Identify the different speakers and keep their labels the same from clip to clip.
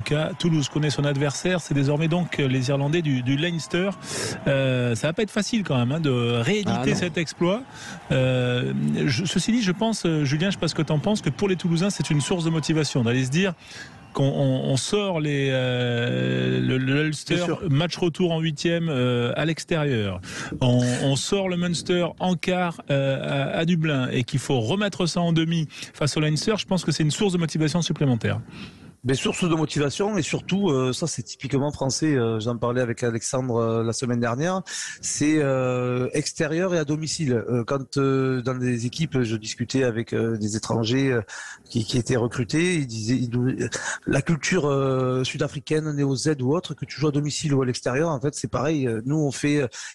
Speaker 1: cas, Toulouse connaît son adversaire. C'est désormais donc les Irlandais du Leinster. Ça va pas être facile quand même de rééditer cet exploit. Ceci dit, je pense, Julien, je sais pas ce que tu en penses, que pour les Toulousains, c'est une source de motivation d'aller se dire qu'on sort le Ulster match retour en 8e à l'extérieur. On sort le Munster en quart à Dublin et qu'il faut remettre ça en demi face au Leinster. Je pense que c'est une source de motivation supplémentaire.
Speaker 2: Des sources de motivation et surtout, ça c'est typiquement français, j'en parlais avec Alexandre la semaine dernière, c'est extérieur et à domicile. Quand dans des équipes, je discutais avec des étrangers qui étaient recrutés, ils disaient la culture sud-africaine, néo-Z ou autre, que tu joues à domicile ou à l'extérieur, en fait c'est pareil. Nous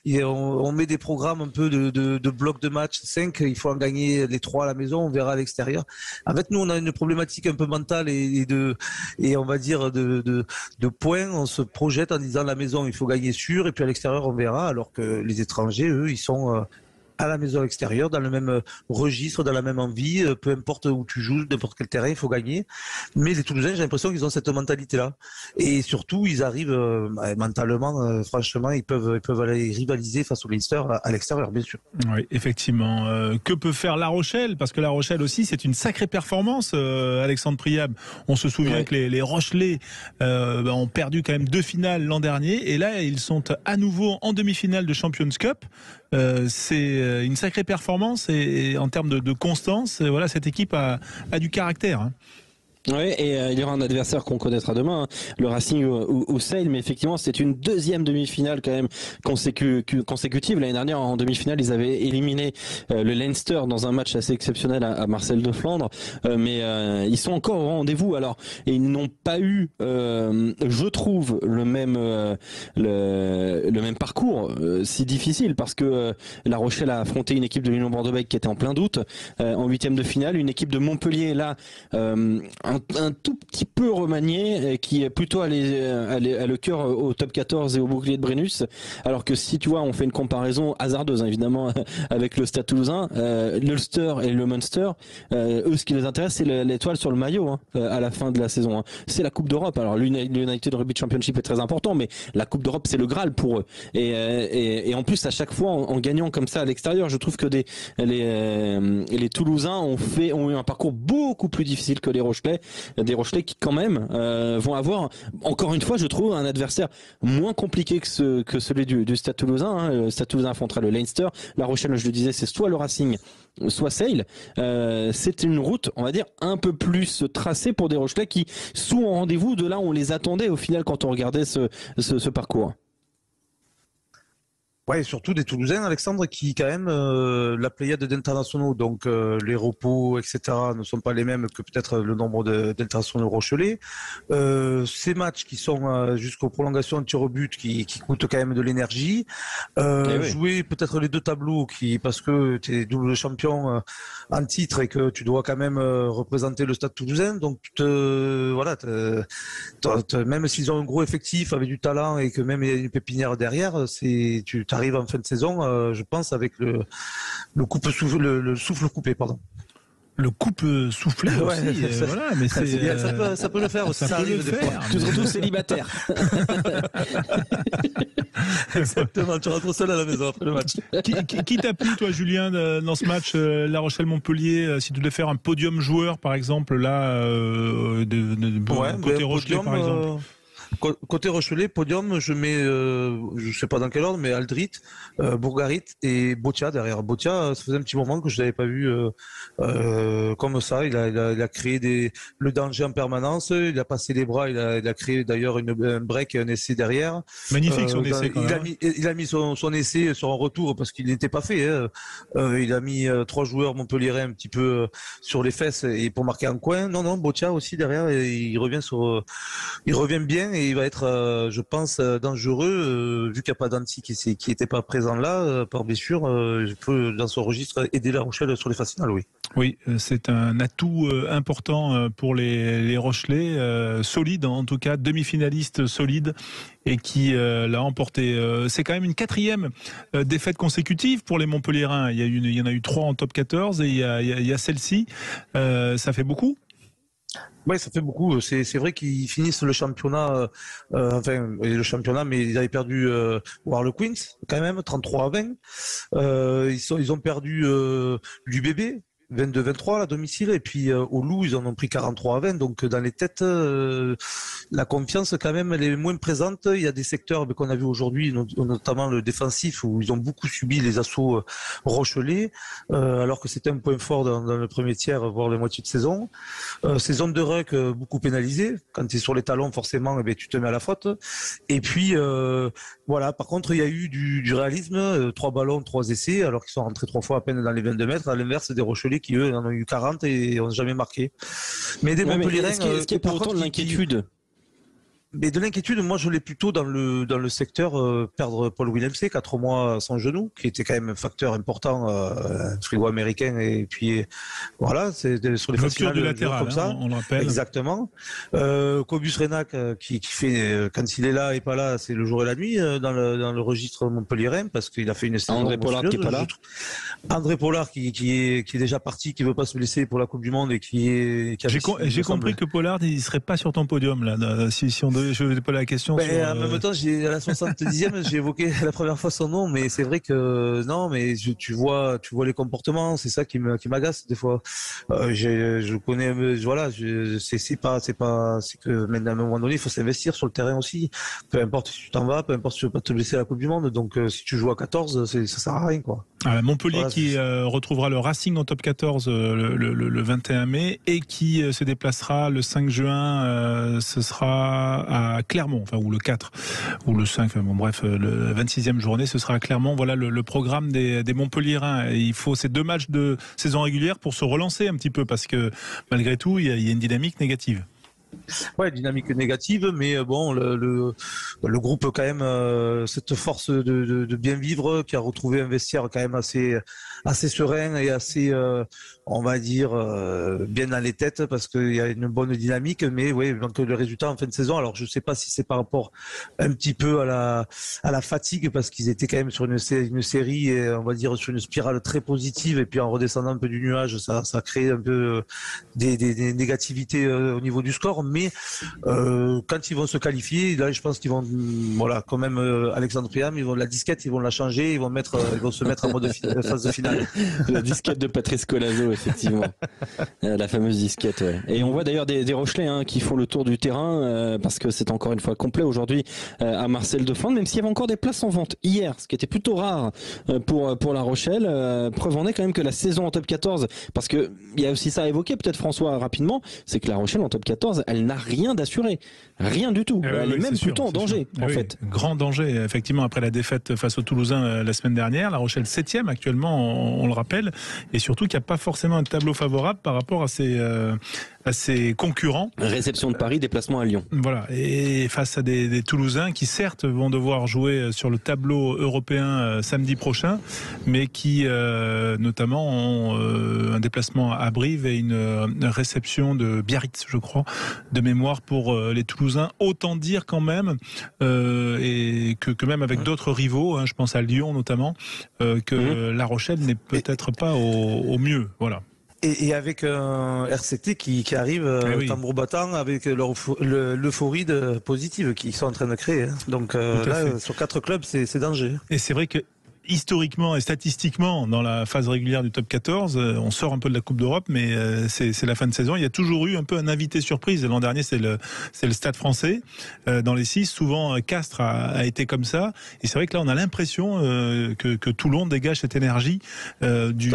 Speaker 2: on met des programmes un peu de blocs de match 5, il faut en gagner les 3 à la maison, on verra à l'extérieur. En fait nous on a une problématique un peu mentale et on va dire de points, on se projette en disant la maison il faut gagner sûr et puis à l'extérieur on verra, alors que les étrangers eux ils sont à la maison à l'extérieur, dans le même registre, dans la même envie, peu importe où tu joues, n'importe quel terrain, il faut gagner. Mais les Toulousains, j'ai l'impression qu'ils ont cette mentalité-là. Et surtout, ils arrivent mentalement, franchement, ils peuvent aller rivaliser face au Leinster à l'extérieur, bien sûr.
Speaker 1: Oui, effectivement. Que peut faire La Rochelle? Parce que La Rochelle aussi, c'est une sacrée performance, Alexandre Priab. On se souvient que les Rochelais ont perdu quand même 2 finales l'an dernier. Et là, ils sont à nouveau en demi-finale de Champions Cup. C'est une sacrée performance et en termes de constance, voilà, cette équipe a du caractère.
Speaker 3: Oui, et il y aura un adversaire qu'on connaîtra demain, le Racing ou Sale, mais effectivement c'est une deuxième demi-finale quand même consécutive. L'année dernière en demi-finale ils avaient éliminé le Leinster dans un match assez exceptionnel à Marcel de Flandre, mais ils sont encore au rendez-vous. Alors et ils n'ont pas eu, je trouve, le même parcours si difficile, parce que La Rochelle a affronté une équipe de l'Union Bordeaux-Bègles qui était en plein doute en 8e de finale, une équipe de Montpellier là un tout petit peu remanié, qui est plutôt le cœur au top 14 et au bouclier de Brennus, alors que si tu vois on fait une comparaison hasardeuse évidemment avec le Stade Toulousain, l'Ulster et le Munster, eux ce qui les intéresse c'est l'étoile sur le maillot à la fin de la saison, c'est la Coupe d'Europe. Alors l'United Rugby Championship est très important, mais la Coupe d'Europe c'est le Graal pour eux, et en plus à chaque fois en gagnant comme ça à l'extérieur, je trouve que les Toulousains ont eu un parcours beaucoup plus difficile que les Rochelais, des Rochelais qui quand même vont avoir, encore une fois je trouve, un adversaire moins compliqué que celui du Stade Toulousain. Le Stade Toulousain affrontera le Leinster. La Rochelle, je le disais, c'est soit le Racing soit Sale. C'est une route, on va dire, un peu plus tracée pour des Rochelais qui sont au rendez-vous de là où on les attendait au final quand on regardait ce parcours.
Speaker 2: Ouais, et surtout des Toulousains, Alexandre, qui quand même la pléiade d'internationaux, donc les repos, etc., ne sont pas les mêmes que peut-être le nombre d'internationaux rochelais. Ces matchs qui sont jusqu'aux prolongations de tir au but, qui coûtent quand même de l'énergie. Jouer peut-être les 2 tableaux, parce que tu es double champion en titre et que tu dois quand même représenter le Stade Toulousain. Donc voilà, même s'ils ont un gros effectif avec du talent et que même il y a une pépinière derrière, tu arrive en fin de saison, je pense, avec le souffle coupé, pardon.
Speaker 1: Le couple soufflé aussi, voilà, mais
Speaker 2: ça peut le faire aussi. Ça arrive des fois.
Speaker 3: Tu te retrouves célibataire.
Speaker 2: Exactement, tu rentres seul à la maison après le match.
Speaker 1: Qui t'a plu, toi, Julien, dans ce match La Rochelle-Montpellier, si tu devais faire un podium joueur, par exemple, là, côté Rochelais, par exemple?
Speaker 2: Côté Rochelais, podium, je mets, je sais pas dans quel ordre, mais Aldrit, Bourgarit et Botia derrière. Botia, ça faisait un petit moment que je l'avais pas vu comme ça. Il a créé le danger en permanence. Il a passé les bras. Il a créé d'ailleurs un break et un essai derrière.
Speaker 1: Magnifique son essai quand même.
Speaker 2: Il a mis son essai sur un retour parce qu'il n'était pas fait. Il a mis 3 joueurs montpelliérains un petit peu sur les fesses et pour marquer un coin. Non, Botia aussi derrière. Et il revient bien. Et il va être, je pense, dangereux, vu qu'il n'y a pas d'Anti qui n'était pas présent là, par blessure, je peux, dans son registre, aider La Rochelle sur les phases finales, oui.
Speaker 1: Oui, c'est un atout important pour les Rochelais, solide en tout cas, demi-finaliste solide, et qui l'a emporté. C'est quand même une 4e défaite consécutive pour les Montpelliérains. Il y en a eu 3 en top 14 et il y a celle-ci. Ça fait beaucoup?
Speaker 2: Ouais, ça fait beaucoup. C'est vrai qu'ils finissent le championnat, mais ils avaient perdu au Harlequins quand même, 33-20. Ils ont perdu l'UBB 22-23 à domicile, et puis au Loup ils en ont pris 43-20. Donc dans les têtes, la confiance quand même elle est moins présente. Il y a des secteurs qu'on a vu aujourd'hui, notamment le défensif, où ils ont beaucoup subi les assauts rochelais, alors que c'était un point fort dans le premier tiers, voire la moitié de saison. Ces zones de ruck beaucoup pénalisées. Quand tu es sur les talons, forcément, eh bien, tu te mets à la faute. Et puis voilà. Par contre, il y a eu du réalisme, 3 ballons, 3 essais, alors qu'ils sont rentrés 3 fois à peine dans les 22 mètres. À l'inverse, des Rochelais qui eux en ont eu 40 et n'ont jamais marqué. Mais des Montpellierens,
Speaker 3: est-ce qu'il y a pour autant de l'inquiétude?
Speaker 2: Mais de l'inquiétude, moi je l'ai plutôt dans le secteur perdre Paul Willemse, 4 mois sans genou, qui était quand même un facteur important, frigo américain, et puis voilà, c'est sur les phases finales
Speaker 1: du latéral,
Speaker 2: comme ça.
Speaker 1: On le rappelle.
Speaker 2: Exactement. Cobus Renac qui fait quand il est là et pas là, c'est le jour et la nuit dans le registre montpellierin, parce qu'il a fait une saison.
Speaker 3: André Pollard qui est pas là.
Speaker 2: André Pollard qui est déjà parti, qui veut pas se blesser pour la Coupe du Monde et qui
Speaker 1: j'ai compris que Pollard il serait pas sur ton podium là, si on je vais poser la question.
Speaker 2: En même temps, à la 70e, j'ai évoqué la première fois son nom, mais c'est vrai que non, mais tu vois les comportements, c'est ça qui m'agace des fois. Je connais, voilà, c'est que maintenant à un moment donné, il faut s'investir sur le terrain aussi. Peu importe si tu t'en vas, peu importe si tu veux pas te blesser à la Coupe du Monde. Donc si tu joues à 14, ça sert à rien, quoi.
Speaker 1: Montpellier voilà, qui retrouvera le Racing en top 14 le 21 mai et qui se déplacera le 5 juin. Ce sera à Clermont, ou le 4 ou le 5, le 26e journée, ce sera à Clermont. Voilà le programme des Montpelliérains. Il faut ces 2 matchs de saison régulière pour se relancer un petit peu, parce que malgré tout, il y a une dynamique négative.
Speaker 2: Ouais, dynamique négative, mais bon, le groupe quand même cette force de bien vivre, qui a retrouvé un vestiaire quand même assez serein et assez, on va dire, bien dans les têtes, parce qu'il y a une bonne dynamique, mais oui, donc le résultat en fin de saison. Alors je sais pas si c'est par rapport un petit peu à la fatigue, parce qu'ils étaient quand même sur une série, et on va dire sur une spirale très positive, et puis en redescendant un peu du nuage, ça crée un peu des négativités au niveau du score. Mais quand ils vont se qualifier, là je pense qu'ils vont, voilà, quand même Alexandre Priam, la disquette, ils vont la changer, ils vont se mettre en mode phase de finale.
Speaker 3: La disquette de Patrice Colazo, effectivement. La fameuse disquette, ouais. Et on voit d'ailleurs des Rochelais qui font le tour du terrain, parce que c'est encore une fois complet aujourd'hui à Marcel Defende, même s'il y avait encore des places en vente hier, ce qui était plutôt rare pour La Rochelle. Preuve en est quand même que la saison en top 14, parce que il y a aussi ça à évoquer peut-être, François, rapidement, c'est que La Rochelle en top 14, elle n'a rien d'assuré, rien du tout. Elle est même plutôt en danger, en fait.
Speaker 1: Grand danger, effectivement, après la défaite face aux Toulousains la semaine dernière. La Rochelle 7e actuellement, on le rappelle, et surtout qu'il n'y a pas forcément un tableau favorable par rapport à ses concurrents.
Speaker 3: Réception de Paris, déplacement à Lyon.
Speaker 1: Voilà, et face à des Toulousains qui certes vont devoir jouer sur le tableau européen samedi prochain, mais qui notamment ont un déplacement à Brive et une réception de Biarritz, je crois, de mémoire pour les Toulousains. Autant dire quand même, et que même avec d'autres rivaux, je pense à Lyon notamment, que La Rochelle n'est peut-être pas au mieux. Voilà.
Speaker 2: Et avec un RCT qui arrive tambour battant, avec l'euphorie positive qu'ils sont en train de créer. Donc là, sur 4 clubs, c'est danger.
Speaker 1: Et c'est vrai que historiquement et statistiquement, dans la phase régulière du top 14, on sort un peu de la Coupe d'Europe, mais c'est la fin de saison. Il y a toujours eu un peu un invité surprise. L'an dernier, c'est le Stade Français. Dans les 6, souvent Castres a été comme ça. Et c'est vrai que là, on a l'impression que Toulon dégage cette énergie du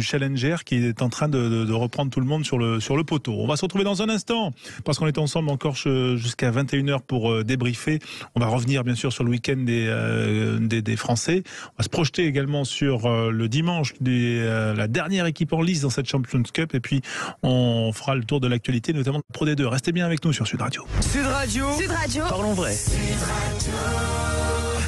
Speaker 1: challenger qui est en train de reprendre tout le monde sur le poteau. On va se retrouver dans un instant, parce qu'on est ensemble encore jusqu'à 21h pour débriefer. On va revenir bien sûr sur le week-end des Français. On va se projeter également sur le dimanche la dernière équipe en lice dans cette Champions Cup, et puis on fera le tour de l'actualité, notamment de Pro D2. Restez bien avec nous sur Sud Radio.
Speaker 4: Sud Radio.
Speaker 5: Sud Radio.
Speaker 4: Parlons vrai.
Speaker 5: Sud Radio.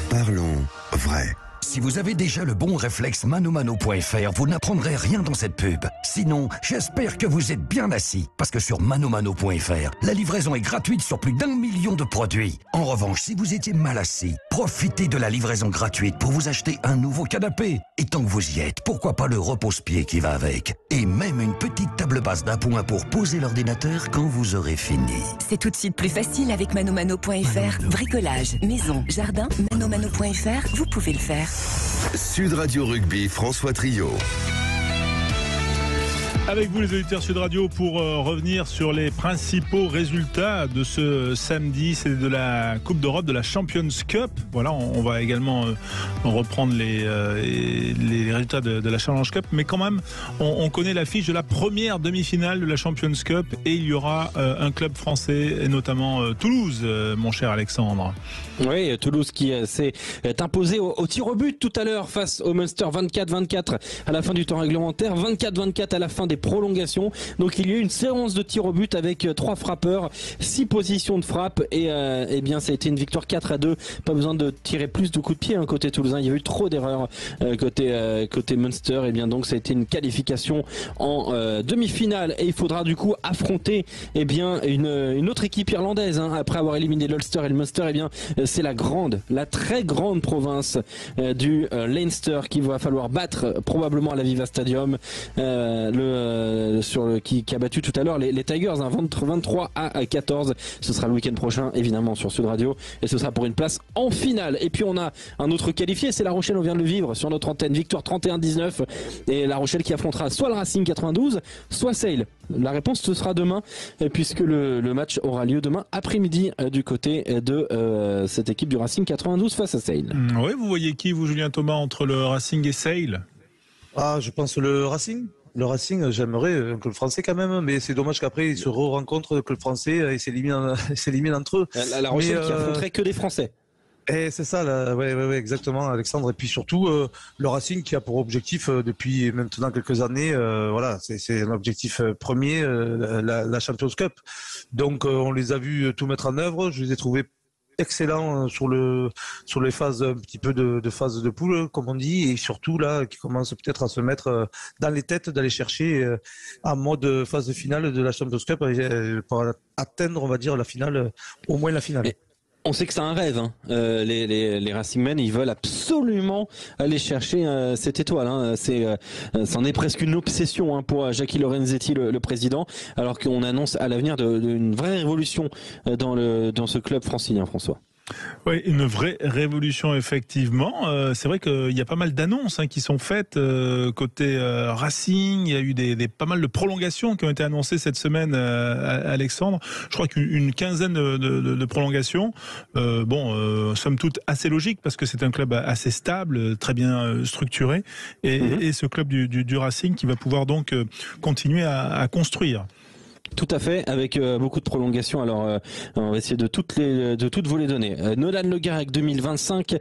Speaker 6: Parlons vrai.
Speaker 4: Si vous avez déjà le bon réflexe manomano.fr, vous n'apprendrez rien dans cette pub. Sinon, j'espère que vous êtes bien assis. Parce que sur manomano.fr, la livraison est gratuite sur plus d'1 million de produits. En revanche, si vous étiez mal assis, profitez de la livraison gratuite pour vous acheter un nouveau canapé. Et tant que vous y êtes, pourquoi pas le repose-pied qui va avec? Et même une petite table basse d'appoint pour poser l'ordinateur quand vous aurez fini.
Speaker 5: C'est tout de suite plus facile avec manomano.fr. Bricolage, maison, jardin, manomano.fr, vous pouvez le faire.
Speaker 6: Sud Radio Rugby, François Trio.
Speaker 1: Avec vous les auditeurs Sud Radio pour revenir sur les principaux résultats de ce samedi, c'est de la Coupe d'Europe, de la Champions Cup. Voilà, on va également reprendre les résultats de la Challenge Cup, mais quand même on connaît l'affiche de la première demi-finale de la Champions Cup et il y aura un club français et notamment Toulouse, mon cher Alexandre.
Speaker 3: Oui, Toulouse qui s'est imposé au tir au but tout à l'heure face au Munster 24-24 à la fin du temps réglementaire, 24-24 à la fin des prolongations. Donc il y a eu une séance de tir au but avec 3 frappeurs, 6 positions de frappe et bien ça a été une victoire 4-2. Pas besoin de tirer plus de coups de pied côté toulousain. Il y a eu trop d'erreurs côté Munster et bien donc ça a été une qualification en demi-finale et il faudra du coup affronter une autre équipe irlandaise après avoir éliminé l'Ulster et le Munster. Et bien c'est la très grande province du Leinster qu'il va falloir battre probablement à l'Aviva Stadium, qui a battu tout à l'heure les Tigers, 23-14. Ce sera le week-end prochain évidemment sur Sud Radio et ce sera pour une place en finale. Et puis on a un autre qualifié, c'est La Rochelle, on vient de le vivre sur notre antenne, victoire 31-19 et La Rochelle qui affrontera soit le Racing 92 soit Sale. La réponse ce sera demain puisque le match aura lieu demain après-midi du côté de cette équipe du Racing 92 face à Sale.
Speaker 1: Oui, vous voyez qui vous Julien Thomas entre le Racing et Sale?
Speaker 2: Je pense le Racing. Le Racing, j'aimerais un club français quand même, mais c'est dommage qu'après ils se rencontrent, le club français, et s'éliminent entre eux.
Speaker 3: La Rochelle qui affronterait que des Français.
Speaker 2: Et c'est ça, ouais, exactement, Alexandre. Et puis surtout, le Racing qui a pour objectif depuis maintenant quelques années, c'est un objectif premier, la Champions Cup. Donc on les a vus tout mettre en œuvre. Je les ai trouvés excellent sur les phases un petit peu de phase de poule comme on dit, et surtout là qui commence peut-être à se mettre dans les têtes d'aller chercher en mode phase de finale de la Champions Cup pour atteindre on va dire la finale, au moins la finale.
Speaker 3: On sait que c'est un rêve, les Racingmen, ils veulent absolument aller chercher cette étoile. C'en est presque une obsession pour Jackie Lorenzetti, le président, alors qu'on annonce à l'avenir une vraie révolution dans ce club francilien, François.
Speaker 1: Oui, une vraie révolution effectivement. C'est vrai qu'il y a pas mal d'annonces qui sont faites côté Racing. Il y a eu pas mal de prolongations qui ont été annoncées cette semaine, Alexandre. Je crois qu'une quinzaine de prolongations. Somme toute assez logique parce que c'est un club assez stable, très bien structuré, et ce club du Racing qui va pouvoir donc continuer à construire.
Speaker 3: Tout à fait, avec beaucoup de prolongations. Alors, on va essayer de toutes vous les donner. Nolan Le Garec 2025,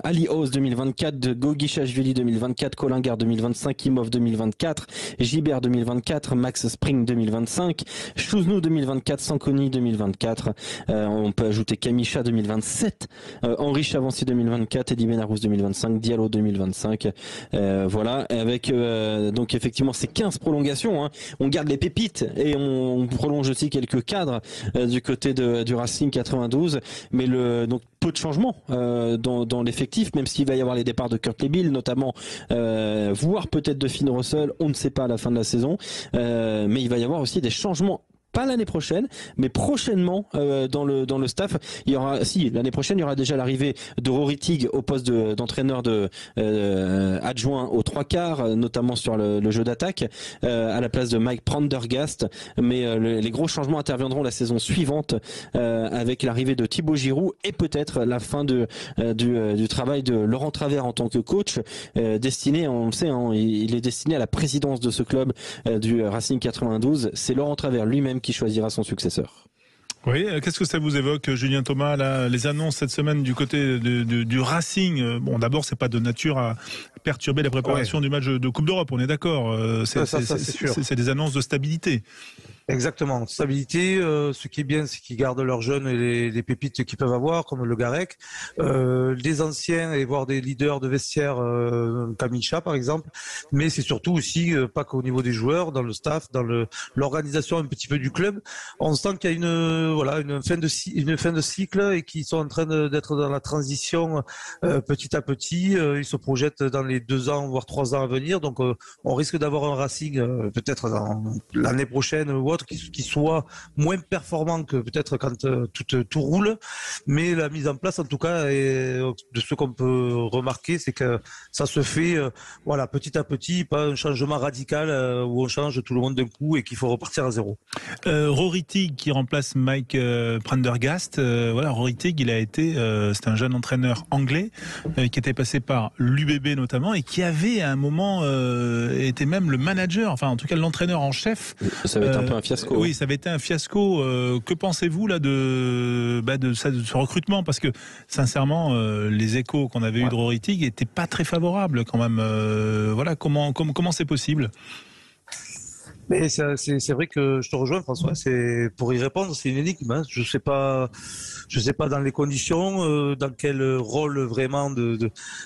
Speaker 3: Ali Oz 2024, Gogi Chashvili 2024, Colingard 2025, Imov 2024, Gibert 2024, Max Spring 2025, Chouznou 2024, Sankoni 2024. On peut ajouter Kamisha 2027, Henri Chavancy 2024, Eddie Benarous 2025, Diallo 2025. Voilà, avec donc effectivement ces 15 prolongations. On garde les pépites et on prolonge aussi quelques cadres du côté du Racing 92, mais donc peu de changements dans l'effectif, même s'il va y avoir les départs de Kurt Lebill notamment, voire peut-être de Finn Russell, on ne sait pas à la fin de la saison, mais il va y avoir aussi des changements. Pas l'année prochaine, mais prochainement dans le staff. L'année prochaine, il y aura déjà l'arrivée de Rory Tigg au poste d'entraîneur adjoint aux 3/4, notamment sur le jeu d'attaque, à la place de Mike Prendergast. Mais les gros changements interviendront la saison suivante avec l'arrivée de Thibaut Giroud et peut-être la fin du travail de Laurent Travers en tant que coach, destiné, on le sait, il est destiné à la présidence de ce club du Racing 92. C'est Laurent Travers lui-même qui choisira son successeur.
Speaker 1: Oui, qu'est-ce que ça vous évoque, Julien Thomas, là, les annonces cette semaine du côté du Racing? Bon, d'abord, c'est pas de nature à perturber la préparation du match de Coupe d'Europe, on est d'accord. C'est des annonces de stabilité.
Speaker 2: Exactement, stabilité. Ce qui est bien, c'est qu'ils gardent leurs jeunes et les pépites qu'ils peuvent avoir, comme le Garec, les anciens et voir des leaders de vestiaire, Kamicha par exemple. Mais c'est surtout aussi pas qu'au niveau des joueurs, dans le staff, dans l'organisation un petit peu du club. On sent qu'il y a une fin de cycle et qu'ils sont en train d'être dans la transition petit à petit. Ils se projettent dans les 2 ans voire 3 ans à venir. Donc on risque d'avoir un Racing peut-être l'année prochaine ou autre qui soit moins performant que peut-être quand tout roule, mais la mise en place en tout cas et de ce qu'on peut remarquer, c'est que ça se fait petit à petit, pas un changement radical où on change tout le monde d'un coup et qu'il faut repartir à zéro.
Speaker 1: Rory Tigg qui remplace Mike Prendergast. Rory Tigg, il a été c'est un jeune entraîneur anglais qui était passé par l'UBB notamment et qui avait à un moment été même le manager, enfin en tout cas l'entraîneur en chef.
Speaker 3: Ça va être un peu un fiasco.
Speaker 1: Oui, ça avait été un fiasco. Que pensez-vous là de ce recrutement? Parce que sincèrement, les échos qu'on avait eu de Rory Tigg étaient pas très favorables quand même. Comment c'est possible?
Speaker 2: Mais c'est vrai que je te rejoins, François. C'est pour y répondre, c'est une énigme. Hein. Je sais pas dans les conditions, dans quel rôle vraiment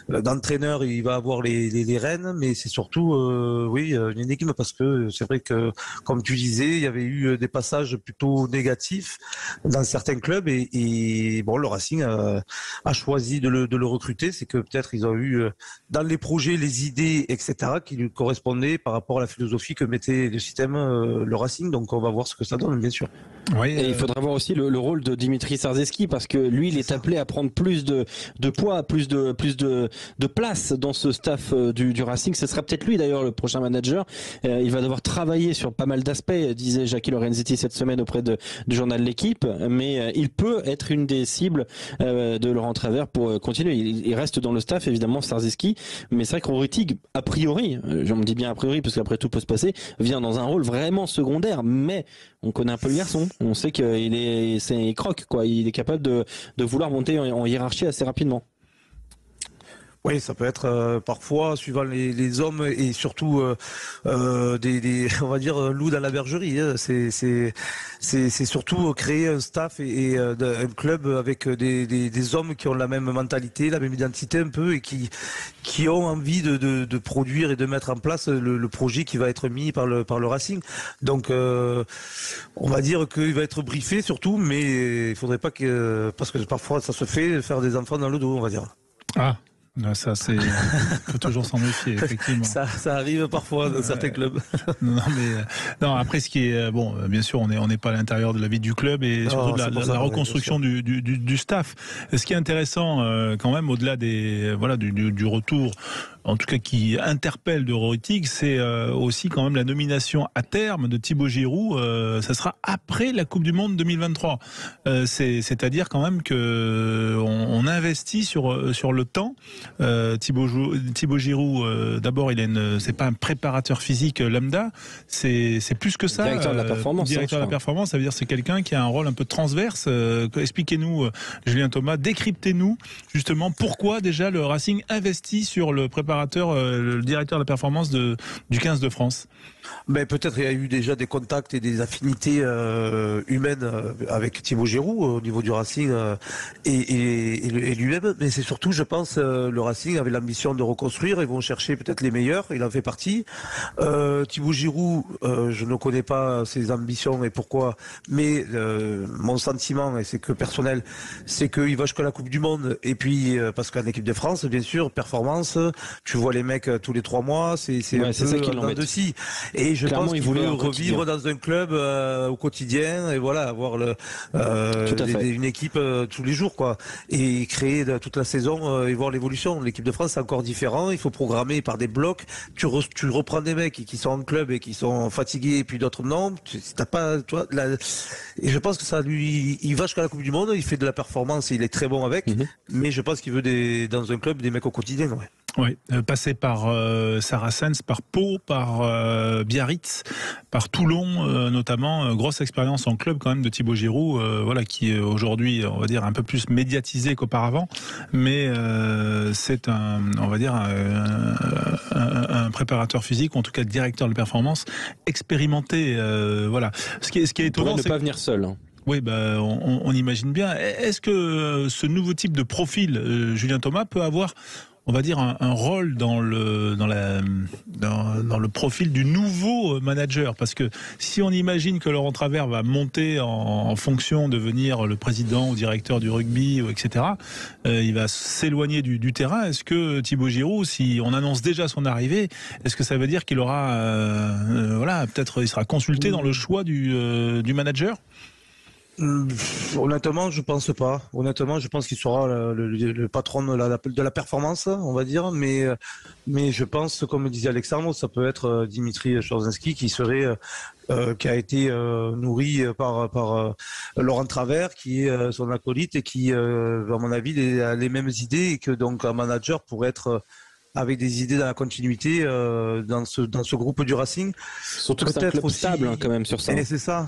Speaker 2: d'entraîneur il va avoir les rênes, mais c'est surtout une énigme parce que c'est vrai que comme tu disais, il y avait eu des passages plutôt négatifs dans certains clubs et le Racing a choisi de le recruter. C'est que peut-être ils ont eu dans les projets les idées etc. qui lui correspondaient par rapport à la philosophie que mettait le système le Racing, donc on va voir ce que ça donne bien sûr.
Speaker 3: Oui, et il faudra voir aussi le rôle de Dimitri Sarzeski parce que lui il est appelé à prendre plus de poids, plus de place dans ce staff du Racing. Ce sera peut-être lui d'ailleurs le prochain manager. Il va devoir travailler sur pas mal d'aspects, disait Jackie Lorenzetti cette semaine auprès du journal L'Équipe, mais il peut être une des cibles de Laurent Travers pour continuer. Il reste dans le staff évidemment Sarzeski, mais c'est vrai que Rory Tigg a priori, je me dis bien a priori parce qu'après tout peut se passer, vient dans un rôle vraiment secondaire, mais on connaît un peu le garçon, on sait qu'il croque quoi, il est capable de vouloir monter en hiérarchie assez rapidement.
Speaker 2: Oui, ça peut être parfois suivant les hommes et surtout des on va dire loups dans la bergerie. Hein. C'est surtout créer un staff et un club avec des hommes qui ont la même mentalité, la même identité un peu et qui ont envie de produire et de mettre en place le projet qui va être mis par le Racing. Donc on va dire qu'il va être briefé surtout, mais il faudrait pas parce que parfois ça se fait faire des enfants dans le dos, on va dire.
Speaker 1: Ah. Ça, faut toujours s'en méfier, effectivement.
Speaker 2: Ça arrive parfois dans certains clubs.
Speaker 1: Non, après, ce qui est bien sûr, on n'est pas à l'intérieur de la vie du club et surtout de la reconstruction du staff. Ce qui est intéressant, quand même, au-delà du retour, en tout cas qui interpelle de Rory Tigg, c'est aussi quand même la nomination à terme de Thibaut Giroud. Ça sera après la Coupe du Monde 2023. C'est-à-dire quand même que on investit sur le temps. Thibaut Giroud, d'abord, c'est pas un préparateur physique lambda, c'est plus que ça.
Speaker 3: Directeur de la performance.
Speaker 1: Directeur de la performance, ça veut dire c'est quelqu'un qui a un rôle un peu transverse. Expliquez-nous, Julien Thomas, décryptez-nous justement pourquoi déjà le Racing investit sur le préparateur, le directeur de la performance du 15 de France.
Speaker 2: Ben peut-être il y a eu déjà des contacts et des affinités humaines avec Thibaut Giroud au niveau du Racing et lui-même, mais c'est surtout, je pense, le Racing avait l'ambition de reconstruire. Ils vont chercher peut-être les meilleurs. Il en fait partie. Thibaut Giroud, je ne connais pas ses ambitions et pourquoi, mais mon sentiment, et c'est que personnel, c'est qu'il va jusqu'à la Coupe du Monde et puis parce qu'en équipe de France, bien sûr, performance. Tu vois les mecs tous les 3 mois, c'est un
Speaker 3: ça
Speaker 2: peu en dents de scie. Et je pense qu'il veut revivre dans un club au quotidien et voilà, avoir une équipe tous les jours quoi, et créer toute la saison et voir l'évolution. L'équipe de France c'est encore différent, il faut programmer par des blocs. Tu reprends des mecs qui sont en club et qui sont fatigués et puis d'autres non. T'as pas et je pense que ça il va jusqu'à la Coupe du Monde, il fait de la performance, il est très bon avec, mais je pense qu'il veut dans un club des mecs au quotidien. Ouais.
Speaker 1: Oui, passé par Saracens, par Pau, par Biarritz, par Toulon notamment. Grosse expérience en club quand même de Thibaut Giroud, voilà, qui est aujourd'hui, on va dire, un peu plus médiatisé qu'auparavant, mais c'est on va dire, un préparateur physique, ou en tout cas directeur de performance expérimenté. Voilà. Ce qui est étonnant,
Speaker 3: c'est ne pas venir seul. Hein.
Speaker 1: Oui, on imagine bien. Est-ce que ce nouveau type de profil, Julien Thomas, peut avoir, on va dire, un rôle dans le profil du nouveau manager? Parce que si on imagine que Laurent Travers va monter en fonction de devenir le président ou directeur du rugby, etc., il va s'éloigner du terrain. Est-ce que Thibaut Giroud, si on annonce déjà son arrivée, est-ce que ça veut dire qu'il aura, peut-être il sera consulté dans le choix du manager?
Speaker 2: Honnêtement, je pense pas. Honnêtement, je pense qu'il sera le patron de la performance, on va dire. Mais je pense, comme disait Alexandre, ça peut être Dimitri Chorzinski qui a été nourri par Laurent Travers, qui est son acolyte et qui, à mon avis, a les mêmes idées, et que donc un manager pourrait être avec des idées dans la continuité dans ce groupe du Racing.
Speaker 3: Surtout que c'est un club aussi stable quand même sur ça.
Speaker 2: Et c'est ça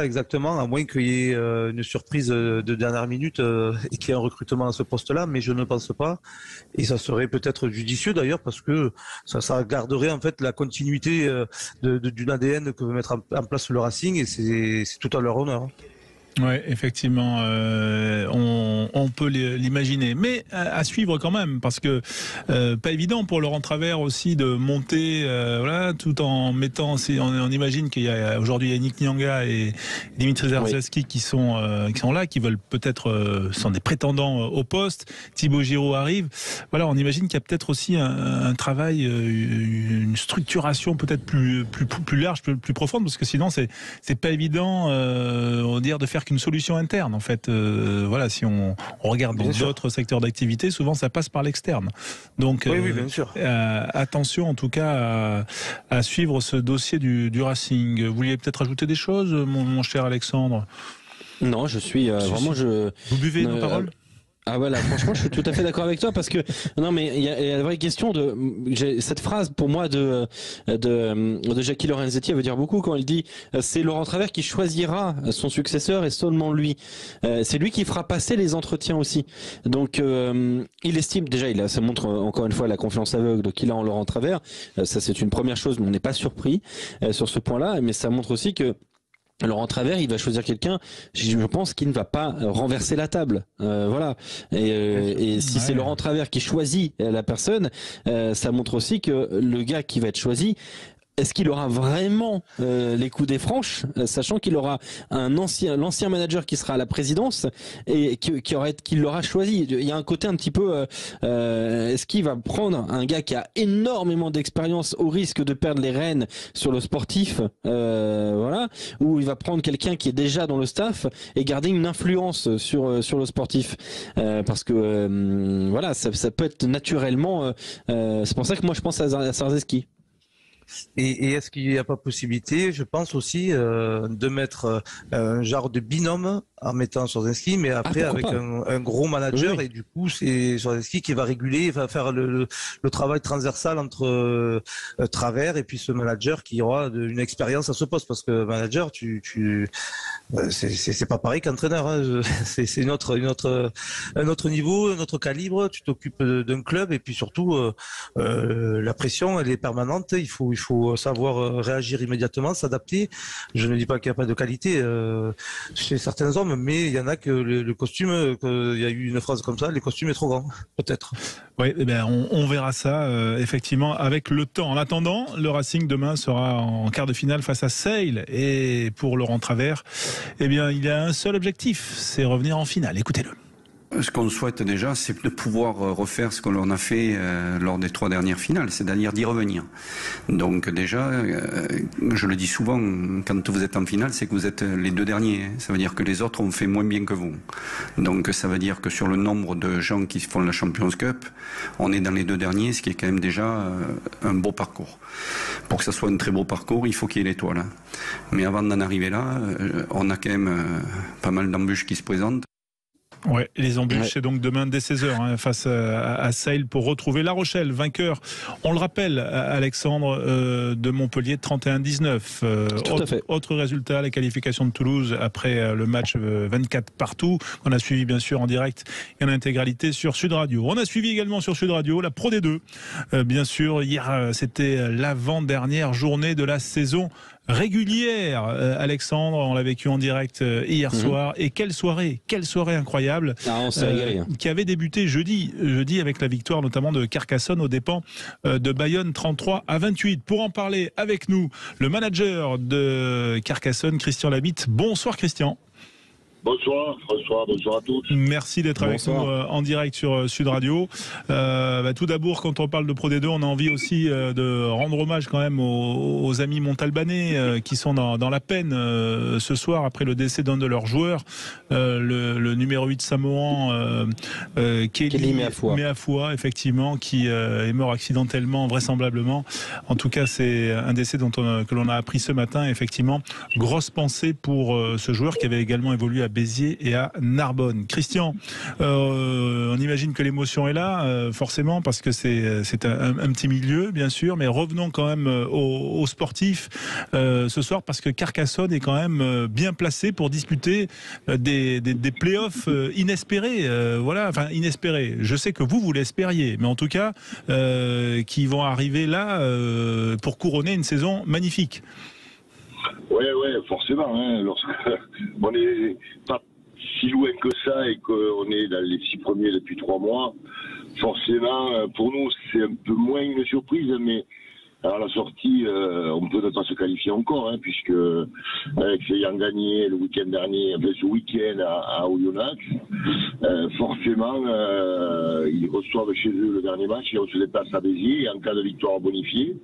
Speaker 2: exactement, à moins qu'il y ait une surprise de dernière minute et qu'il y ait un recrutement à ce poste-là, mais je ne pense pas. Et ça serait peut-être judicieux d'ailleurs, parce que ça garderait en fait la continuité d'une ADN que veut mettre en place le Racing, et c'est tout à leur honneur.
Speaker 1: Oui, effectivement, on peut l'imaginer, mais à suivre quand même, parce que pas évident pour Laurent Travers aussi de monter, tout en mettant. On imagine qu'il y a aujourd'hui Yannick Nianga et Dimitri Zarzeski qui sont là, qui veulent peut-être sont des prétendants au poste. Thibaut Giroud arrive. Voilà, on imagine qu'il y a peut-être aussi un travail, une structuration peut-être plus large, plus profonde, parce que sinon c'est pas évident, on va dire, de faire qu'une solution interne en fait. Si on regarde dans d'autres secteurs d'activité, souvent ça passe par l'externe. Donc
Speaker 2: oui, bien sûr.
Speaker 1: Attention en tout cas à suivre ce dossier du Racing. Vous vouliez peut-être ajouter des choses, mon cher Alexandre?
Speaker 3: Non, je suis vraiment.
Speaker 1: Vous buvez nos paroles?
Speaker 3: Ah voilà, franchement, je suis tout à fait d'accord avec toi, parce que non, mais il y a la vraie question cette phrase pour moi de Jackie Lorenzetti, elle veut dire beaucoup quand il dit c'est Laurent Travers qui choisira son successeur et seulement lui. C'est lui qui fera passer les entretiens aussi. Donc il estime déjà, ça montre encore une fois la confiance aveugle qu'il a en Laurent Travers. Ça c'est une première chose, mais on n'est pas surpris sur ce point-là, mais ça montre aussi que Laurent Travers, il va choisir quelqu'un, je pense, qui ne va pas renverser la table. Voilà. Et si c'est Laurent Travers qui choisit la personne, ça montre aussi que le gars qui va être choisi, est-ce qu'il aura vraiment les coups des franches, sachant qu'il aura l'ancien manager qui sera à la présidence et qui l'aura choisi. Il y a un côté un petit peu, est-ce qu'il va prendre un gars qui a énormément d'expérience au risque de perdre les rênes sur le sportif, ou il va prendre quelqu'un qui est déjà dans le staff et garder une influence sur le sportif, parce que ça peut être naturellement. C'est pour ça que moi je pense à Sarzeski.
Speaker 2: Et est-ce qu'il n'y a pas possibilité, je pense aussi, de mettre un genre de binôme en mettant Chorzinski, mais après avec un gros manager, oui. Et du coup c'est Chorzinski qui va réguler, va faire le travail transversal entre Travers et puis ce manager qui aura une expérience à ce poste, parce que manager, c'est pas pareil qu'entraîneur, hein. C'est un autre niveau, un autre calibre. Tu t'occupes d'un club et puis surtout la pression elle est permanente. Il faut savoir réagir immédiatement, s'adapter. Je ne dis pas qu'il n'y a pas de qualité chez certains hommes, mais il y en a que le costume, il y a eu une phrase comme ça, le costume est trop grand, peut-être.
Speaker 1: Oui, on verra ça effectivement avec le temps. En attendant, le Racing demain sera en quart de finale face à Sale, et pour Laurent Travers, il a un seul objectif, c'est revenir en finale. Écoutez-le.
Speaker 7: Ce qu'on souhaite déjà, c'est de pouvoir refaire ce que l'on a fait lors des 3 dernières finales, c'est-à-dire d'y revenir. Donc déjà, je le dis souvent, quand vous êtes en finale, c'est que vous êtes les 2 derniers. Ça veut dire que les autres ont fait moins bien que vous. Donc ça veut dire que sur le nombre de gens qui font la Champions Cup, on est dans les 2 derniers, ce qui est quand même déjà un beau parcours. Pour que ça soit un très beau parcours, il faut qu'il y ait l'étoile. Hein. Mais avant d'en arriver là, on a quand même pas mal d'embûches qui se présentent.
Speaker 1: Ouais, les embûches, c'est donc demain dès 16h face à Sale pour retrouver La Rochelle, vainqueur. On le rappelle, Alexandre, de Montpellier 31-19. Autre résultat, la qualification de Toulouse après le match 24 partout. On a suivi bien sûr en direct et en intégralité sur Sud Radio. On a suivi également sur Sud Radio la Pro D2. Bien sûr, hier c'était l'avant-dernière journée de la saison régulière. Alexandre, on l'a vécu en direct hier soir, et quelle soirée incroyable,
Speaker 3: on s'est régalé,
Speaker 1: qui avait débuté jeudi avec la victoire notamment de Carcassonne aux dépens de Bayonne 33-28. Pour en parler avec nous, le manager de Carcassonne, Christian Labitte. Bonsoir Christian.
Speaker 8: Bonsoir François, bonsoir à tous.
Speaker 1: Merci d'être avec nous en direct sur Sud Radio. Tout d'abord, quand on parle de Pro D2, on a envie aussi de rendre hommage quand même aux amis montalbanais qui sont dans la peine ce soir après le décès d'un de leurs joueurs, le numéro 8 Samoan, Kelly Meafua, effectivement, qui est mort accidentellement, vraisemblablement. En tout cas, c'est un décès que l'on a appris ce matin. Effectivement, grosse pensée pour ce joueur qui avait également évolué à Béziers et à Narbonne. Christian, on imagine que l'émotion est là, forcément, parce que c'est un petit milieu, bien sûr, mais revenons quand même aux sportifs ce soir, parce que Carcassonne est quand même bien placé pour disputer des play-offs inespérés. Inespérés. Je sais que vous l'espériez, mais en tout cas, qui vont arriver là pour couronner une saison magnifique.
Speaker 8: Ouais, forcément. Lorsqu'on n'est pas si loin que ça et qu'on est dans les 6 premiers depuis 3 mois, forcément, pour nous, c'est un peu moins une surprise, mais à la sortie, on peut ne pas se qualifier encore, puisque avec ayant gagné le week-end dernier, ce week-end à Oyonnax, forcément, ils reçoivent chez eux le dernier match, ils se déplacent à Béziers, et en cas de victoire bonifiée,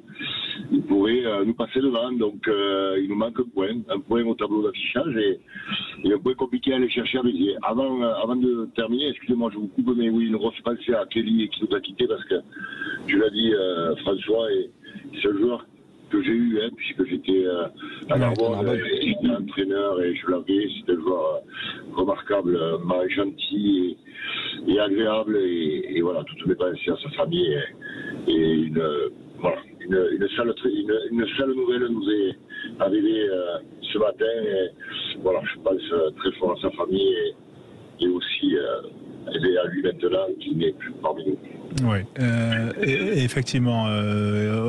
Speaker 8: ils pourraient nous passer devant. Donc il nous manque un point au tableau d'affichage, et un point compliqué à aller chercher à Béziers. Avant de terminer, excusez-moi, je vous coupe, mais oui, une grosse pensée à Kelly qui nous a quittés, parce que tu l'as dit, François, et c'est le joueur que j'ai eu, puisque j'étais à Narbonne, j'étais entraîneur et je l'avais. C'était un joueur remarquable, gentil et agréable, et voilà, toutes mes pensées à sa famille, et une seule nouvelle nous est arrivée ce matin, et voilà, je pense très fort à sa famille, et aussi à lui maintenant qui n'est plus parmi nous.
Speaker 1: Oui, et effectivement,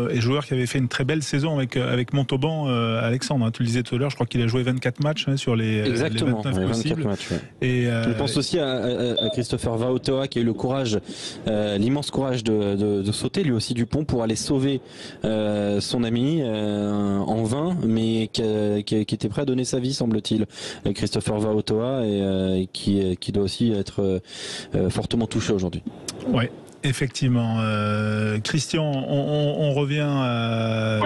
Speaker 1: et joueur qui avait fait une très belle saison avec Montauban, Alexandre, tu le disais tout à l'heure, je crois qu'il a joué 24 matchs sur les 29 possibles. 24 matchs, Et
Speaker 3: je pense aussi à Christopher Vaotoa qui a eu le courage, l'immense courage de sauter lui aussi du pont pour aller sauver son ami en vain, mais qui était prêt à donner sa vie, semble-t-il, Christopher Vaotoa, et qui doit aussi être fortement touché aujourd'hui.
Speaker 1: Ouais. Effectivement, Christian, on revient à,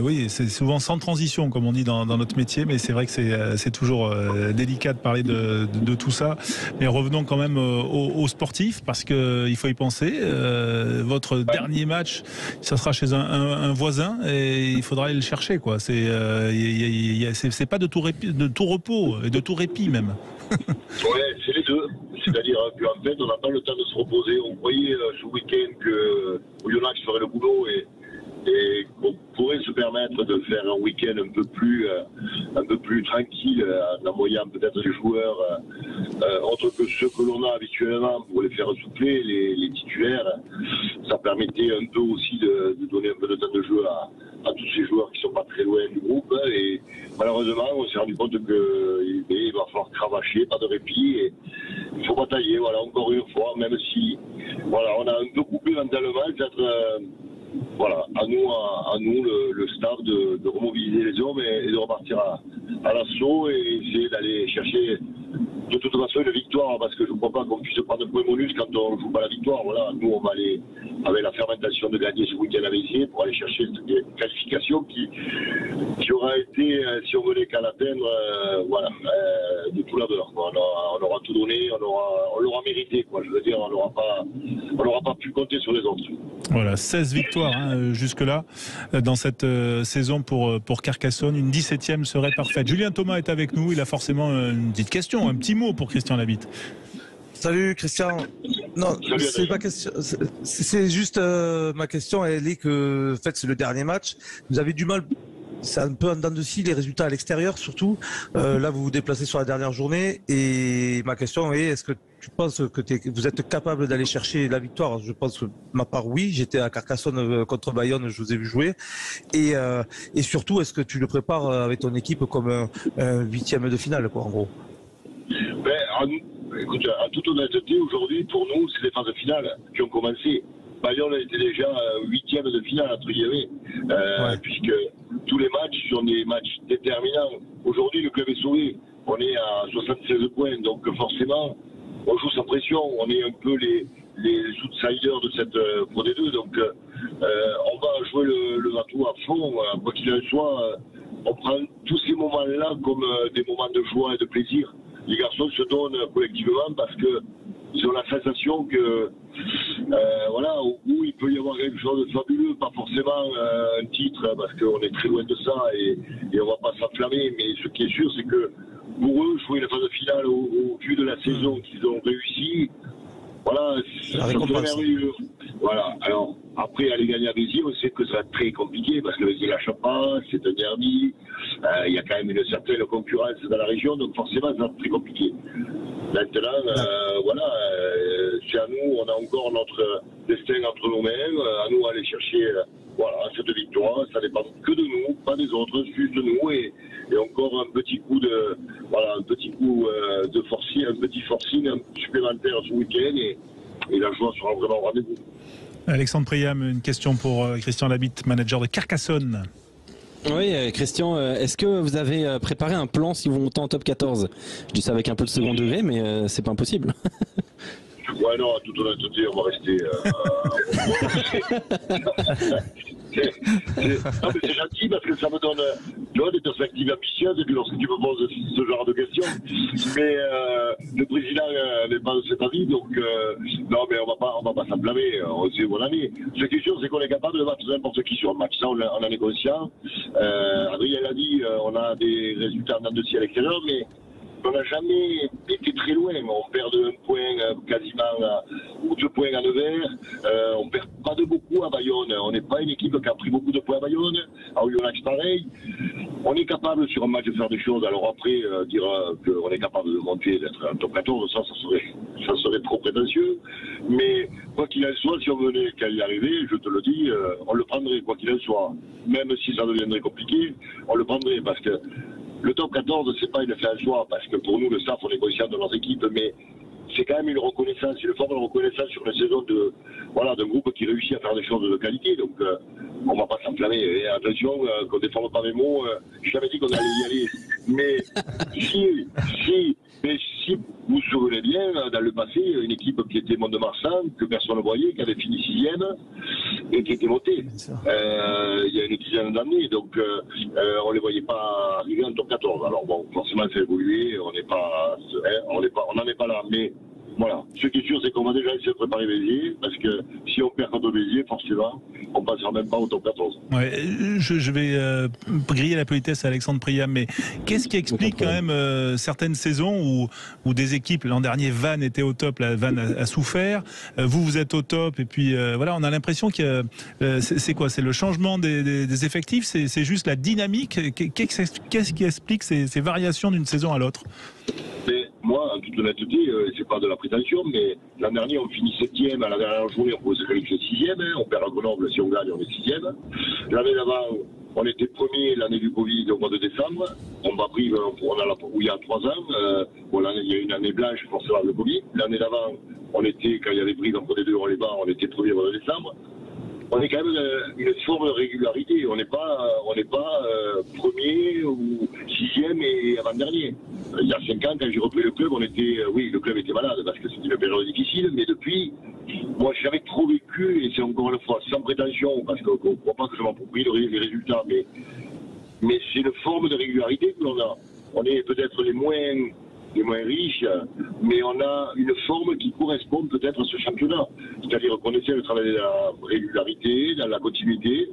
Speaker 1: oui, c'est souvent sans transition comme on dit dans notre métier, mais c'est vrai que c'est toujours délicat de parler de tout ça. Mais revenons quand même aux sportifs, parce que il faut y penser. Votre dernier match, ça sera chez un voisin, et il faudra aller le chercher, quoi. C'est pas de tout repos et de tout répit même.
Speaker 8: Ouais, c'est les deux. C'est-à-dire qu'en fait, on n'a pas le temps de se reposer. On croyait ce week-end que Oyonnax ferait le boulot et qu'on pourrait se permettre de faire un week-end un peu plus tranquille, en envoyant peut-être des joueurs autres que ceux que l'on a habituellement pour les faire souffler, les titulaires. Ça permettait un peu aussi de donner un peu de temps de jeu à tous ces joueurs qui sont pas très loin du groupe, et malheureusement on s'est rendu compte qu'il va falloir cravacher, pas de répit, et il faut batailler, voilà, encore une fois, même si voilà, on a un peu coupé mentalement, peut-être voilà, à nous le staff de remobiliser les hommes et de repartir à l'assaut et essayer d'aller chercher de toute façon une victoire, parce que je ne crois pas qu'on puisse prendre un point bonus quand on ne joue pas la victoire. Voilà, nous on va aller avec la fermentation de gagner ce week-end à Béziers pour aller chercher cette qualification qui aura été, si on venait qu'à l'atteindre, voilà, de tout l'honneur. On aura tout donné, on l'aura mérité, quoi. Je veux dire, on n'aura pas pu compter sur les autres.
Speaker 1: Voilà, 16 victoires jusque-là dans cette saison pour Carcassonne. Une 17e serait parfaite. Julien Thomas est avec nous, il a forcément une petite question, un petit mot pour Christian Labitte.
Speaker 2: Salut Christian. Non, c'est ma question. C'est juste ma question. Elle est que, en fait, c'est le dernier match. Vous avez du mal. C'est un peu en dents de scie les résultats à l'extérieur, surtout. Là, vous vous déplacez sur la dernière journée. Et ma question est, est-ce que tu penses que vous êtes capable d'aller chercher la victoire? Je pense que, ma part, oui. J'étais à Carcassonne contre Bayonne, je vous ai vu jouer. Et surtout, est-ce que tu le prépares avec ton équipe comme un huitième de finale, quoi, en gros?
Speaker 8: Écoute, en toute honnêteté, aujourd'hui, pour nous, c'est les phases finales qui ont commencé. Bayonne était déjà huitième de finale, entre guillemets, puisque tous les matchs sont des matchs déterminants. Aujourd'hui, le club est sauvé. On est à 76 points, donc forcément, on joue sans pression. On est un peu les outsiders de cette Pro D2, donc on va jouer le atout à fond. Quoi qu'il en soit, on prend tous ces moments-là comme des moments de joie et de plaisir. Les garçons se donnent collectivement parce que ils ont la sensation que où il peut y avoir quelque chose de fabuleux, pas forcément un titre, parce qu'on est très loin de ça et on va pas s'enflammer, mais ce qui est sûr, c'est que pour eux, jouer la phase finale au vu de la saison qu'ils ont réussi, voilà, ça serait merveilleux. Voilà, alors après aller gagner à Béziers, on sait que ça va être très compliqué parce que Béziers lâche pas, c'est un derby, il y a quand même une certaine concurrence dans la région, donc forcément ça va être très compliqué. Maintenant, c'est à nous, on a encore notre destin entre nos mains, à nous aller chercher cette victoire, ça dépend que de nous, pas des autres, juste de nous, et encore un petit coup de forcing, un petit forcing supplémentaire ce week-end, et la joie sera vraiment au rendez-vous.
Speaker 1: Alexandre Priam, une question pour Christian Labitte, manager de Carcassonne.
Speaker 3: Oui, Christian, est-ce que vous avez préparé un plan si vous montez en top 14? Je dis ça avec un peu de second degré, mais c'est pas impossible.
Speaker 8: Ouais, non, à toute honnêteté, on va rester. Non, mais c'est gentil parce que ça me donne des perspectives ambitieuses et puis lorsque tu me poses ce genre de questions. Mais le président n'est pas de cet avis, donc non, mais on va pas s'enflammer. On sait où on en est. Ce qui est sûr, c'est qu'on est capable de battre n'importe qui sur un match. Ça, on en est conscient. Adrien l'a dit, on a des résultats en dents de scie à l'extérieur, mais on n'a jamais été très loin. On perd de 1 point quasiment ou 2 points à Nevers. On perd pas de beaucoup à Bayonne. On n'est pas une équipe qui a pris beaucoup de points à Bayonne. À Oyonnax, pareil. On est capable sur un match de faire des choses. Alors après, dire qu'on est capable de monter, d'être en top 14, ça serait trop prétentieux. Mais quoi qu'il en soit, si on venait qu'à y arriver, je te le dis, on le prendrait, quoi qu'il en soit. Même si ça deviendrait compliqué, on le prendrait parce que le top 14, c'est pas une fin en soi, parce que pour nous, le staff, on est conscient de nos équipes, mais c'est quand même une reconnaissance, une forme de reconnaissance sur une saison d'un groupe qui réussit à faire des choses de qualité. Donc, on va pas s'enflammer. Et attention, qu'on ne déforme pas mes mots, je n'avais dit qu'on allait y aller. Mais si vous vous souvenez bien, dans le passé, une équipe qui était Mont-de-Marsan, que personne ne voyait, qui avait fini 6e et qui était montée. Il y a une dizaine d'années, donc on ne les voyait pas arriver en top 14. Alors bon, forcément, ça a évolué, on n'en est pas là. Mais voilà, ce qui est sûr, c'est qu'on va déjà essayer de préparer Béziers, parce que si on perd contre Béziers, forcément, on ne passera même pas au top 14.
Speaker 1: Ouais, je vais griller la politesse à Alexandre Priam, mais qu'est-ce qui explique quand même certaines saisons où des équipes, l'an dernier, Vannes était au top, la Vannes a souffert, vous êtes au top, et puis voilà, on a l'impression que c'est quoi? C'est le changement des effectifs, c'est juste la dynamique. Qu'est-ce qui explique ces variations d'une saison à l'autre?
Speaker 8: Moi, en toute honnêteté, c'est pas de la prétention, mais l'an dernier, on finit 7e, à la dernière journée, on peut se qualifier 6e, on perd à Grenoble, si on gagne, on est 6e. L'année d'avant, on était premier l'année du Covid au mois de décembre, on va Brive, où il y a 3 ans, il y a une année blanche, forcément, le Covid. L'année d'avant, on était, quand il y avait Brive entre les deux, on les bat, on était premier au mois de décembre. On est quand même une forme de régularité. On n'est pas premier ou 6e et avant-dernier. Il y a 5 ans, quand j'ai repris le club, le club était malade parce que c'était une période difficile. Mais depuis, moi, j'avais trop vécu, et c'est encore une fois sans prétention, parce qu'on ne croit pas que je m'approprie les résultats, mais c'est une forme de régularité que l'on a. On est peut-être les moins riches, mais on a une forme qui correspond peut-être à ce championnat. C'est-à-dire qu'on essaie de travailler dans la régularité, dans la continuité.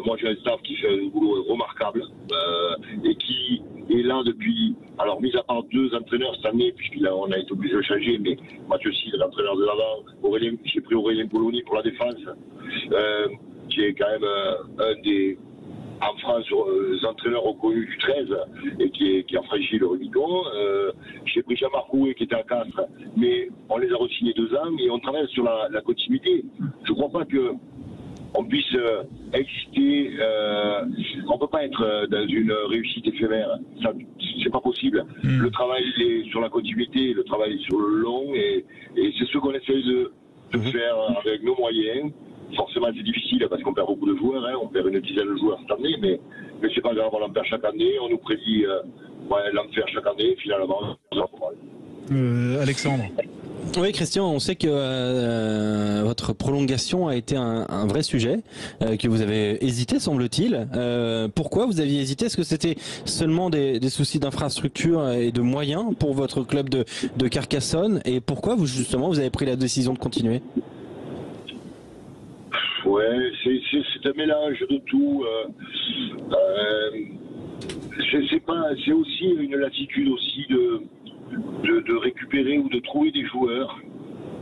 Speaker 8: Moi, j'ai un staff qui fait un boulot remarquable et qui est là depuis, alors mis à part 2 entraîneurs cette année, puisqu'on a été obligé de changer, mais Mathieu Sid, l'entraîneur de l'avant, j'ai pris Aurélien Poloni pour la défense, qui est quand même un des, en France, entraîneurs reconnus du 13 et qui a franchi le Rubicon. J'ai pris Jean-Marc Rouet qui était à Castres, mais on les a re-signés 2 ans et on travaille sur la continuité. Je ne crois pas que on puisse exister, on ne peut pas être dans une réussite éphémère, ça c'est pas possible. Le travail est sur la continuité, le travail est sur le long et c'est ce qu'on essaie de faire avec nos moyens. Forcément c'est difficile parce qu'on perd beaucoup de joueurs, on perd une dizaine de joueurs cette année, mais c'est pas grave, on en perd chaque année, on nous prédit l'enfer chaque année, finalement
Speaker 1: Alexandre.
Speaker 3: Oui, Christian, on sait que votre prolongation a été un vrai sujet, que vous avez hésité, semble-t-il. Pourquoi vous aviez hésité? Est-ce que c'était seulement des soucis d'infrastructure et de moyens pour votre club de Carcassonne? Et pourquoi vous avez pris la décision de continuer?
Speaker 8: Ouais, c'est un mélange de tout. C'est aussi une lassitude aussi de récupérer ou de trouver des joueurs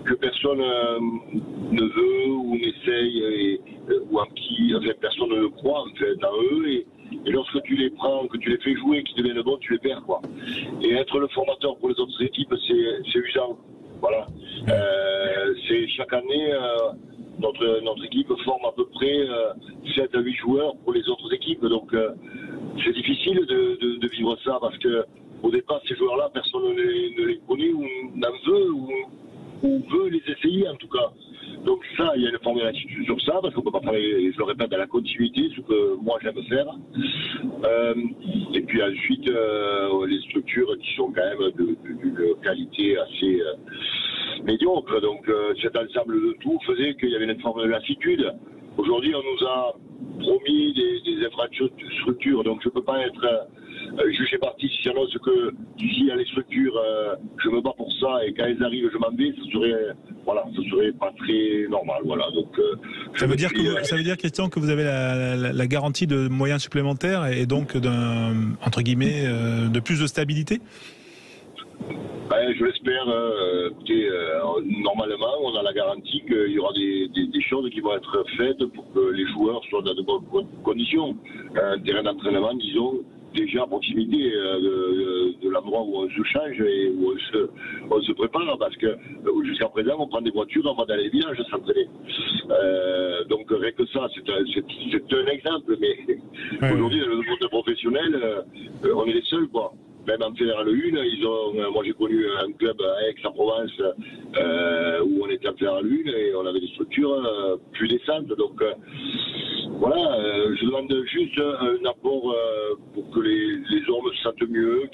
Speaker 8: que personne ne veut ou n'essaye ou en qui personne ne croit en fait en eux et lorsque tu les prends, que tu les fais jouer, qu'ils deviennent bons, tu les perds quoi. Et être le formateur pour les autres équipes, c'est usant. Voilà. C'est chaque année notre équipe forme à peu près 7 à 8 joueurs pour les autres équipes. Donc c'est difficile de vivre ça parce que au départ, ces joueurs-là, personne ne les connaît ou n'en veut ou veut les essayer en tout cas. Donc ça, il y a une forme d'attitude sur ça, parce qu'on ne peut pas travailler, je le répète, dans la continuité, ce que moi j'aime faire. Et puis ensuite, les structures qui sont quand même d'une qualité assez médiocre. Donc cet ensemble de tout faisait qu'il y avait une forme de lassitude. Aujourd'hui, on nous a promis des infrastructures, donc je ne peux pas être jugé parti si j'annonce que s'il y a les structures, je me bats pour ça et quand elles arrivent, je m'en vais, ça serait pas très normal. Voilà. Donc,
Speaker 1: ça veut dire Christian, que vous avez la garantie de moyens supplémentaires et donc entre guillemets de plus de stabilité?
Speaker 8: Je l'espère. Écoutez, normalement, on a la garantie qu'il y aura des choses qui vont être faites pour que les joueurs soient dans de bonnes conditions. Un terrain d'entraînement, disons, déjà à proximité de l'endroit où on se change et où on se prépare, parce que jusqu'à présent, on prend des voitures, on va dans les villages s'entraîner. Donc, rien que ça, c'est un exemple, mais aujourd'hui, dans le monde professionnel, on est les seuls, quoi. Même en Fédéral 1, moi j'ai connu un club à Aix-en-Provence où on était en Fédéral 1 et on avait des structures plus décentes. Donc voilà, je demande juste un apport pour que les hommes se sentent mieux.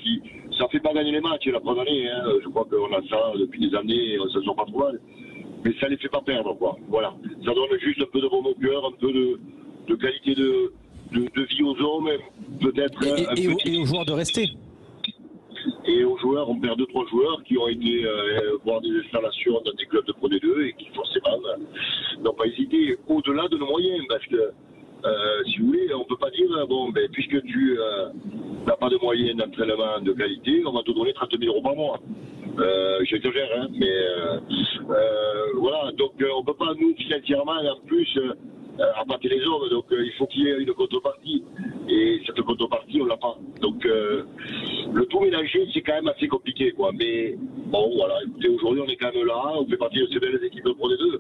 Speaker 8: Ça ne fait pas gagner les matchs la première année, je crois qu'on a ça depuis des années et on ne se sent pas trop mal. Mais ça ne les fait pas perdre, quoi. Voilà. Ça donne juste un peu de bon au cœur, un peu de qualité de vie aux hommes, peut-être.
Speaker 3: Et aux joueurs de rester.
Speaker 8: Et aux joueurs, on perd 2-3 joueurs qui ont été voir des installations dans des clubs de Pro D2 et qui forcément n'ont pas hésité au-delà de nos moyens. Parce que, si vous voulez, on ne peut pas dire, puisque tu n'as pas de moyens d'entraînement de qualité, on va te donner 30 000 € par mois. J'exagère, mais voilà. Donc on ne peut pas, nous, financièrement, en plus, appâter les hommes. Donc il faut qu'il y ait une contrepartie. Et cette contrepartie, on ne l'a pas. Donc le tout mélangé, c'est quand même assez compliqué, quoi. Mais bon, voilà, écoutez, aujourd'hui, on est quand même là, on fait partie de ces belles équipes de Pro D2.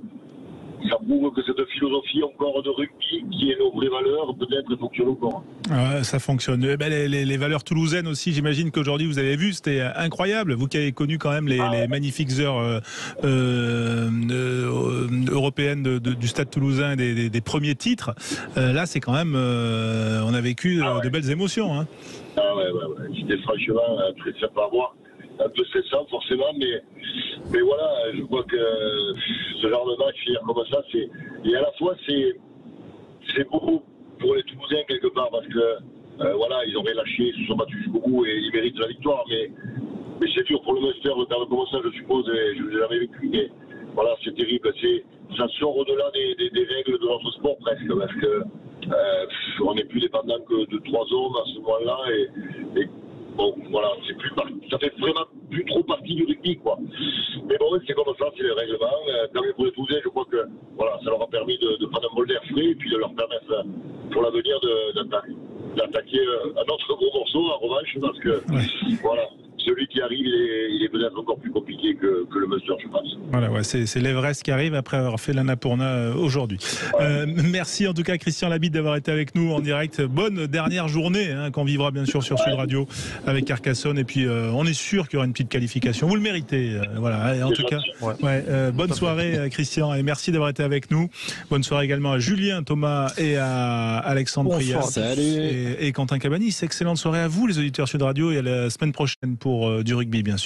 Speaker 8: Ça prouve que cette philosophie encore de rugby, qui est nos vraies valeurs, peut-être fonctionne encore.
Speaker 1: Ouais, ça fonctionne. Les valeurs toulousaines aussi, j'imagine qu'aujourd'hui vous avez vu, c'était incroyable. Vous qui avez connu quand même les magnifiques heures européennes du Stade Toulousain, des premiers titres. Là, c'est quand même, on a vécu de belles émotions. Hein.
Speaker 8: Ah ouais. C'était franchement très sympa à voir. Un peu stressant forcément, mais voilà, je crois que ce genre de match finir comme ça, et à la fois c'est beau pour les Toulousains quelque part, parce que voilà, ils ont relâché, ils se sont battus jusqu'au bout et ils méritent la victoire, mais Mais c'est dur pour le Munster de perdre comme ça, je suppose, et je ne l'ai jamais vécu. Mais voilà, c'est terrible. Ça sort au-delà des règles de notre sport presque, parce que on n'est plus dépendant que de 3 hommes à ce moment-là. Et bon, voilà, ça fait vraiment plus trop partie du rugby, quoi. Mais bon, c'est comme ça, c'est les règlements. Tant mieux pour les Toulousains, je crois que voilà, ça leur a permis de prendre un bol d'air frais et puis de leur permettre pour l'avenir d'attaquer un autre gros morceau en revanche, parce que voilà, celui qui arrive, il est peut-être encore plus compliqué que le Munster, je pense.
Speaker 1: Voilà, ouais, c'est l'Everest qui arrive après avoir fait l'Annapurna aujourd'hui. Ouais. Merci en tout cas Christian Labitte d'avoir été avec nous en direct. Bonne dernière journée qu'on vivra bien sûr sur Sud Radio avec Carcassonne, et puis on est sûr qu'il y aura une petite qualification. Vous le méritez. Voilà. Et en tout cas, bonne soirée Christian, et merci d'avoir été avec nous. Bonne soirée également à Julien Thomas et à Alexandre Prias et Quentin Cabanis. Excellente soirée à vous les auditeurs Sud Radio, et à la semaine prochaine pour du rugby bien sûr.